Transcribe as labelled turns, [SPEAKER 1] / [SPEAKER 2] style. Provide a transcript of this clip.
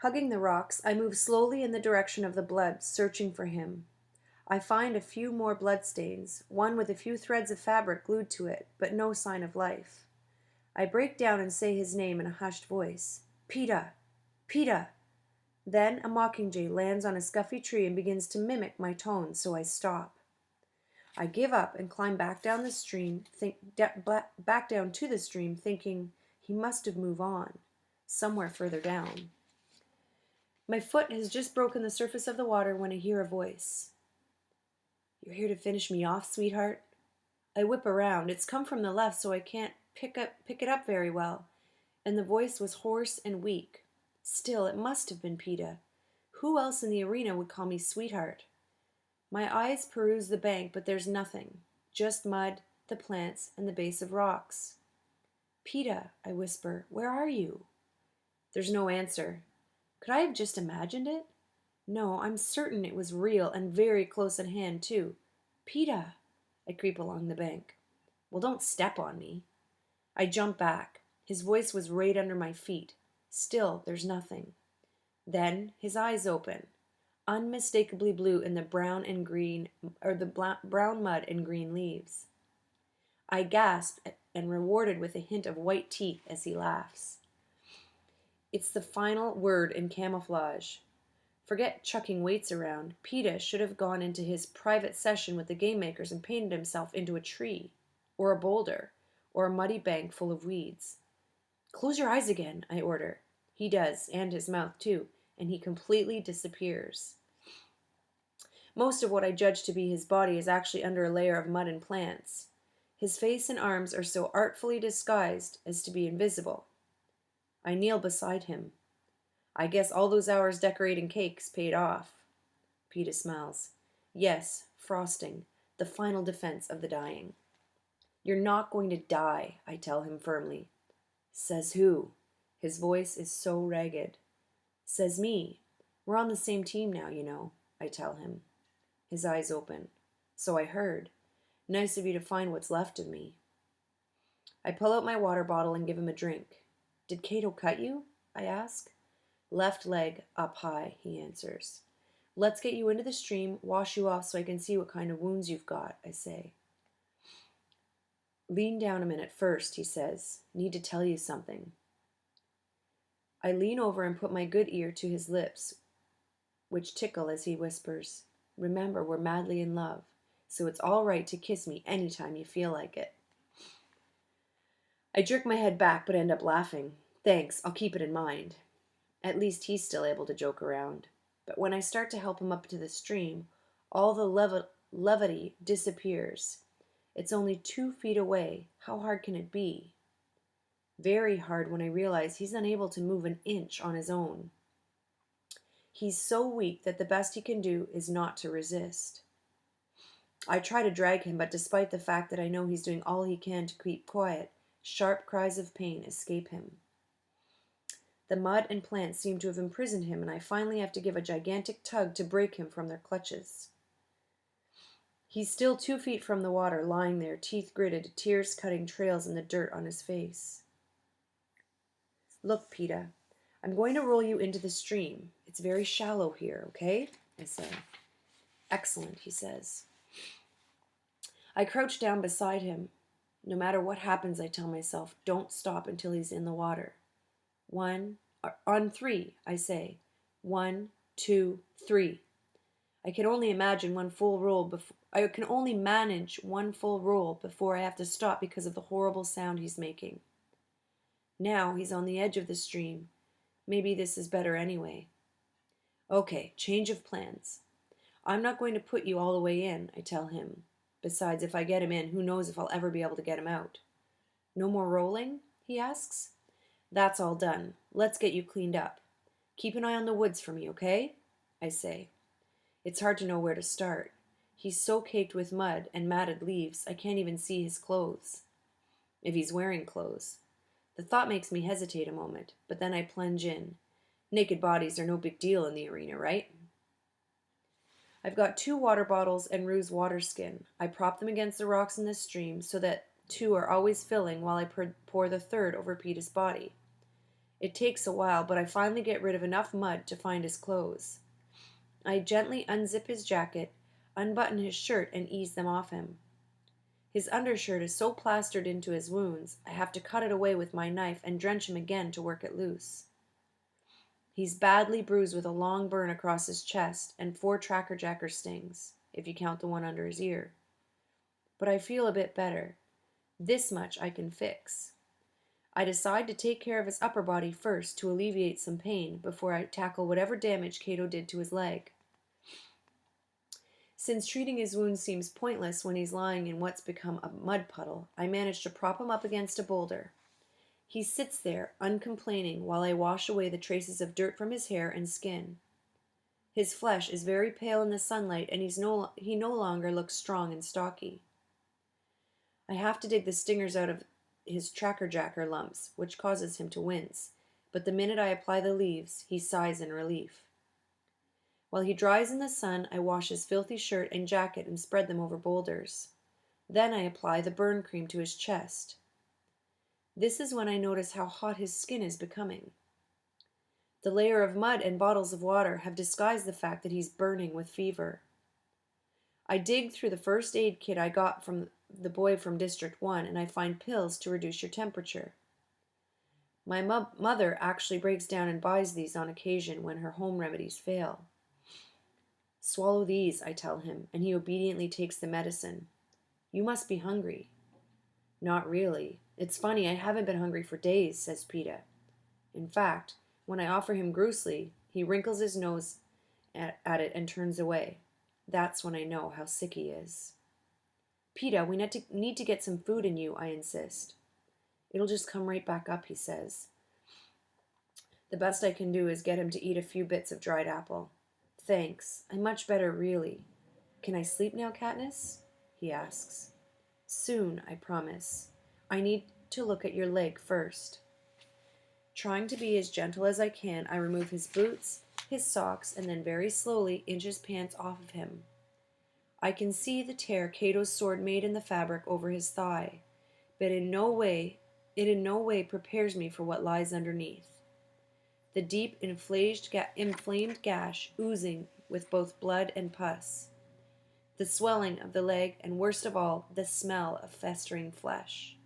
[SPEAKER 1] Hugging the rocks, I move slowly in the direction of the blood, searching for him. I find a few more bloodstains, one with a few threads of fabric glued to it, but no sign of life. I break down and say his name in a hushed voice. Peeta! Peeta! Then a mockingjay lands on a scuffy tree and begins to mimic my tones, so I stop. I give up and climb back down the stream, back down to the stream, thinking he must have moved on, somewhere further down. My foot has just broken the surface of the water when I hear a voice. You're here to finish me off, sweetheart? I whip around. It's come from the left, so I can't pick it up very well, and the voice was hoarse and weak. Still, it must have been Peeta. Who else in the arena would call me sweetheart? My eyes peruse the bank, but there's nothing. Just mud, the plants, and the base of rocks. Peeta, I whisper, where are you? There's no answer. Could I have just imagined it? No, I'm certain it was real and very close at hand, too. Peeta! I creep along the bank. Well, don't step on me. I jump back. His voice was right under my feet. Still, there's nothing. Then his eyes open, unmistakably blue in the brown and green, or the brown mud and green leaves. I gasp and rewarded with a hint of white teeth as he laughs. It's the final word in camouflage. Forget chucking weights around. Peeta should have gone into his private session with the game makers and painted himself into a tree, or a boulder, or a muddy bank full of weeds. Close your eyes again, I order. He does, and his mouth too, and he completely disappears. Most of what I judge to be his body is actually under a layer of mud and plants. His face and arms are so artfully disguised as to be invisible. I kneel beside him. I guess all those hours decorating cakes paid off. Peeta smiles. Yes, frosting, the final defense of the dying. You're not going to die, I tell him firmly. Says who? His voice is so ragged. Says me. We're on the same team now, you know, I tell him. His eyes open. So I heard. Nice of you to find what's left of me. I pull out my water bottle and give him a drink. Did Cato cut you? I ask. Left leg up high, he answers. Let's get you into the stream, wash you off so I can see what kind of wounds you've got, I say. Lean down a minute first, he says. Need to tell you something. I lean over and put my good ear to his lips, which tickle as he whispers, Remember, we're madly in love, so it's all right to kiss me anytime you feel like it. I jerk my head back but end up laughing. Thanks, I'll keep it in mind. At least he's still able to joke around. But when I start to help him up to the stream, all the levity disappears. It's only 2 feet away. How hard can it be? Very hard when I realize he's unable to move an inch on his own. He's so weak that the best he can do is not to resist. I try to drag him, but despite the fact that I know he's doing all he can to keep quiet, sharp cries of pain escape him. The mud and plants seem to have imprisoned him, and I finally have to give a gigantic tug to break him from their clutches. He's still 2 feet from the water, lying there, teeth gritted, tears cutting trails in the dirt on his face. Look, Peeta, I'm going to roll you into the stream. It's very shallow here, okay? I say. Excellent, he says. I crouch down beside him. No matter what happens, I tell myself, don't stop until he's in the water. On 3, I say. 1, 2, 3. I can only manage one full roll before I have to stop because of the horrible sound he's making. Now he's on the edge of the stream. Maybe this is better anyway. Okay, change of plans. I'm not going to put you all the way in, I tell him. Besides, if I get him in, who knows if I'll ever be able to get him out. No more rolling? He asks. That's all done. Let's get you cleaned up. Keep an eye on the woods for me, okay? I say. It's hard to know where to start. He's so caked with mud and matted leaves, I can't even see his clothes. If he's wearing clothes. The thought makes me hesitate a moment, but then I plunge in. Naked bodies are no big deal in the arena, right? I've got 2 water bottles and Rue's water skin. I prop them against the rocks in the stream so that 2 are always filling while I pour the third over Peeta's body. It takes a while, but I finally get rid of enough mud to find his clothes. I gently unzip his jacket, unbutton his shirt, and ease them off him. His undershirt is so plastered into his wounds, I have to cut it away with my knife and drench him again to work it loose. He's badly bruised with a long burn across his chest and 4 tracker-jacker stings, if you count the one under his ear. But I feel a bit better. This much I can fix. I decide to take care of his upper body first to alleviate some pain before I tackle whatever damage Cato did to his leg. Since treating his wounds seems pointless when he's lying in what's become a mud puddle, I manage to prop him up against a boulder. He sits there, uncomplaining, while I wash away the traces of dirt from his hair and skin. His flesh is very pale in the sunlight, and he no longer looks strong and stocky. I have to dig the stingers out of his tracker-jacker lumps, which causes him to wince, but the minute I apply the leaves, he sighs in relief. While he dries in the sun, I wash his filthy shirt and jacket and spread them over boulders. Then I apply the burn cream to his chest. This is when I notice how hot his skin is becoming. The layer of mud and bottles of water have disguised the fact that he's burning with fever. I dig through the first aid kit I got from the boy from District 1, and I find pills to reduce your temperature. My mother actually breaks down and buys these on occasion when her home remedies fail. "Swallow these," I tell him, and he obediently takes the medicine. "You must be hungry." "Not really. It's funny, I haven't been hungry for days," says Peeta. In fact, when I offer him grusli, he wrinkles his nose at it and turns away. That's when I know how sick he is. "Peeta, we need to get some food in you," I insist. "It'll just come right back up," he says. The best I can do is get him to eat a few bits of dried apple. "Thanks. I'm much better, really. Can I sleep now, Katniss?" he asks. "Soon, I promise. I need to look at your leg first." Trying to be as gentle as I can, I remove his boots, his socks, and then very slowly inch his pants off of him. I can see the tear Cato's sword made in the fabric over his thigh, but it in no way prepares me for what lies underneath. The deep, inflamed gash oozing with both blood and pus. The swelling of the leg, and worst of all, the smell of festering flesh.